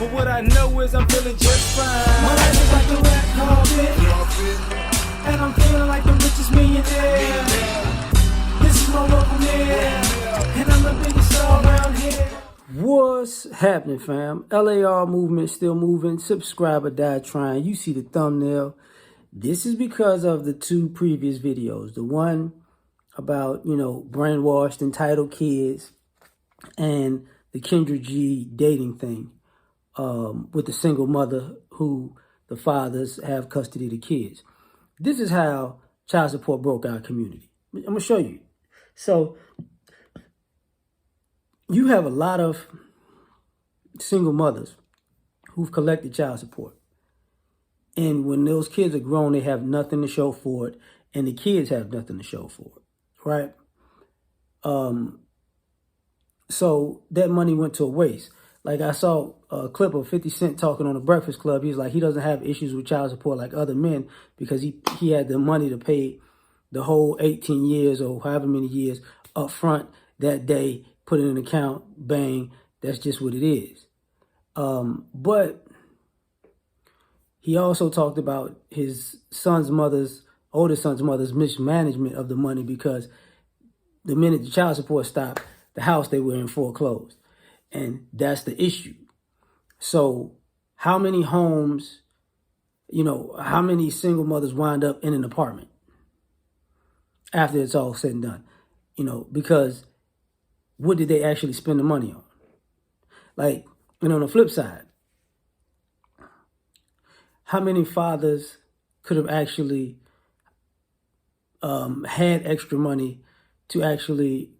But what I know is I'm feeling just fine. My life is like a red carpet, and I'm feeling like the richest millionaire. This is my local mayor, and I'm the biggest star around here. What's happening, fam? L.A.R. movement still moving. Subscribe or die trying. You see the thumbnail. This is because of the two previous videos. The one about, brainwashed, entitled kids, and the Kendra G dating thing with the single mother who the fathers have custody of the kids. This is how child support broke our community. I'm going to show you. So you have a lot of single mothers who've collected child support. And when those kids are grown, they have nothing to show for it. And the kids have nothing to show for it, right? So that money went to a waste. Like I saw a clip of 50 Cent talking on the Breakfast Club. He's like, he doesn't have issues with child support like other men because he had the money to pay the whole 18 years or however many years up front that day, put it in an account, bang, that's just what it is. But he also talked about his oldest son's mother's mismanagement of the money because the minute the child support stopped, the house they were in foreclosed. And that's the issue. So how many homes, how many single mothers wind up in an apartment after it's all said and done? Because what did they actually spend the money on? Like, and on the flip side, how many fathers could have actually had extra money to actually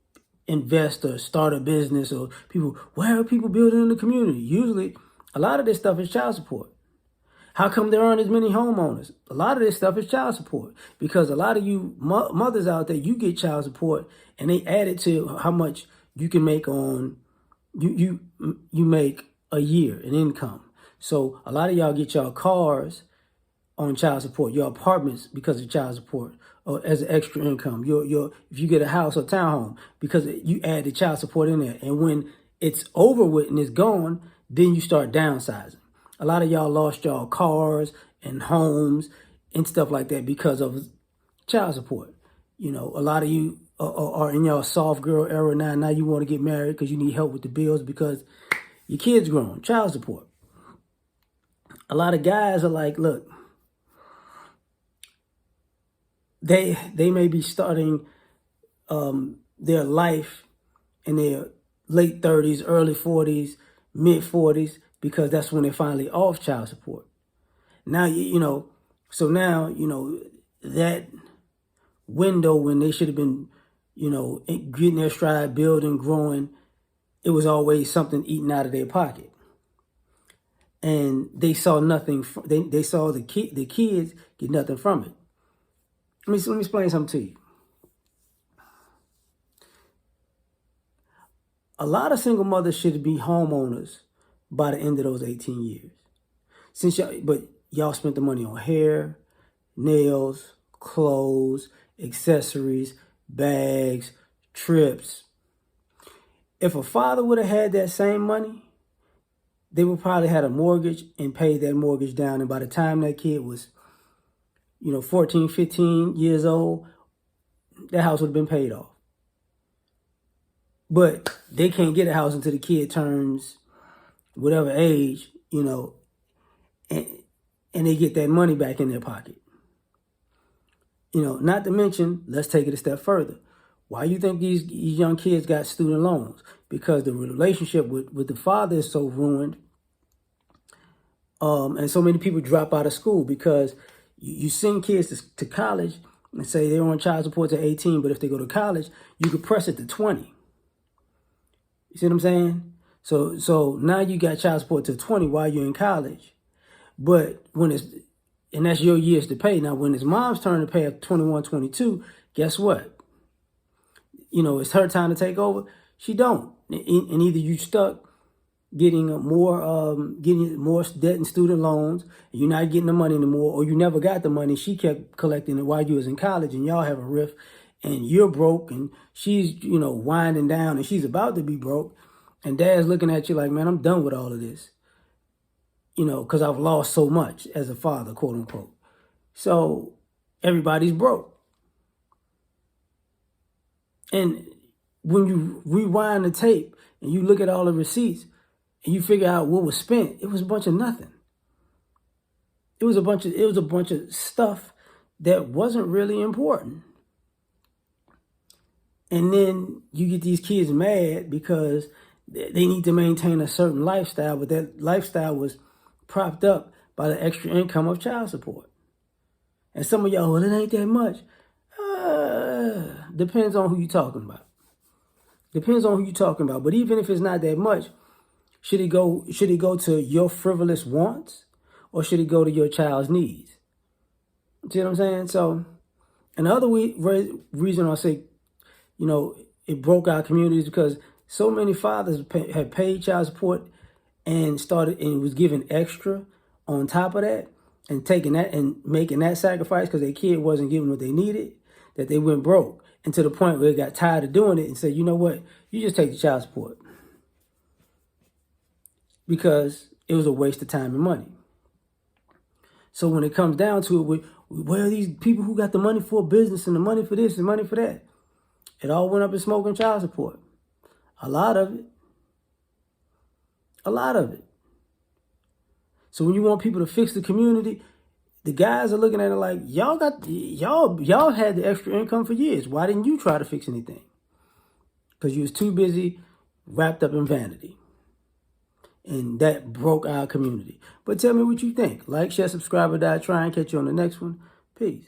invest or start a business? Or where are people building in the community? Usually, a lot of this stuff is child support. How come there aren't as many homeowners? A lot of this stuff is child support because a lot of you mothers out there, you get child support and they add it to how much you can make on, you make a year in income. So a lot of y'all get y'all cars on child support, your apartments because of child support, or as an extra income. If you get a house or townhome, because you add the child support in there. And when it's over with and it's gone, then you start downsizing. A lot of y'all lost y'all cars and homes and stuff like that because of child support. A lot of you are in y'all soft girl era now. Now you want to get married because you need help with the bills because your kid's grown. Child support. A lot of guys are like, look, they may be starting their life in their late 30s, early 40s, mid 40s, because that's when they're finally off child support. Now, so now, that window when they should have been, getting their stride, building, growing, it was always something eaten out of their pocket. And they saw nothing, they saw the kids get nothing from it. Let me explain something to you. A lot of single mothers should be homeowners by the end of those 18 years. But y'all spent the money on hair, nails, clothes, accessories, bags, trips. If a father would have had that same money, they would probably had a mortgage and paid that mortgage down. And by the time that kid was 14, 15 years old, that house would have been paid off. But they can't get a house until the kid turns whatever age, and they get that money back in their pocket. Not to mention, let's take it a step further. Why you think these young kids got student loans? Because the relationship with the father is so ruined. And so many people drop out of school because you send kids to college and say they're on child support to 18, but if they go to college, you could press it to 20. You see what I'm saying? So now you got child support to 20 while you're in college. But and that's your years to pay. Now, when it's mom's turn to pay at 21, 22, guess what? It's her time to take over. She don't. And either you stuck getting more debt and student loans, and you're not getting the money anymore, or you never got the money. She kept collecting it while you was in college, and y'all have a rift, and you're broke, and she's, winding down, and she's about to be broke, and dad's looking at you like, man, I'm done with all of this. you know, because I've lost so much as a father, quote unquote. So everybody's broke. And when you rewind the tape and you look at all the receipts and you figure out what was spent, it was a bunch of nothing. It was a bunch of stuff that wasn't really important. And then you get these kids mad because they need to maintain a certain lifestyle, but that lifestyle was propped up by the extra income of child support. And some of y'all, well, it ain't that much. Depends on who you're talking about. Depends on who you're talking about. But even if it's not that much, should it go to your frivolous wants, or should it go to your child's needs? See what I'm saying? So, another reason I say, you know, it broke our communities because so many fathers had paid child support and was giving extra on top of that, and taking that and making that sacrifice because their kid wasn't getting what they needed, that they went broke. And to the point where they got tired of doing it and said, you know what, you just take the child support. Because it was a waste of time and money. So when it comes down to it, where are these people who got the money for a business and the money for this and money for that? It all went up in smoking child support. A lot of it. A lot of it. So when you want people to fix the community, the guys are looking at it like, y'all had the extra income for years. Why didn't you try to fix anything? Because you was too busy wrapped up in vanity. And that broke our community. But tell me what you think. Like, share, subscribe, or die. Try and catch you on the next one. Peace.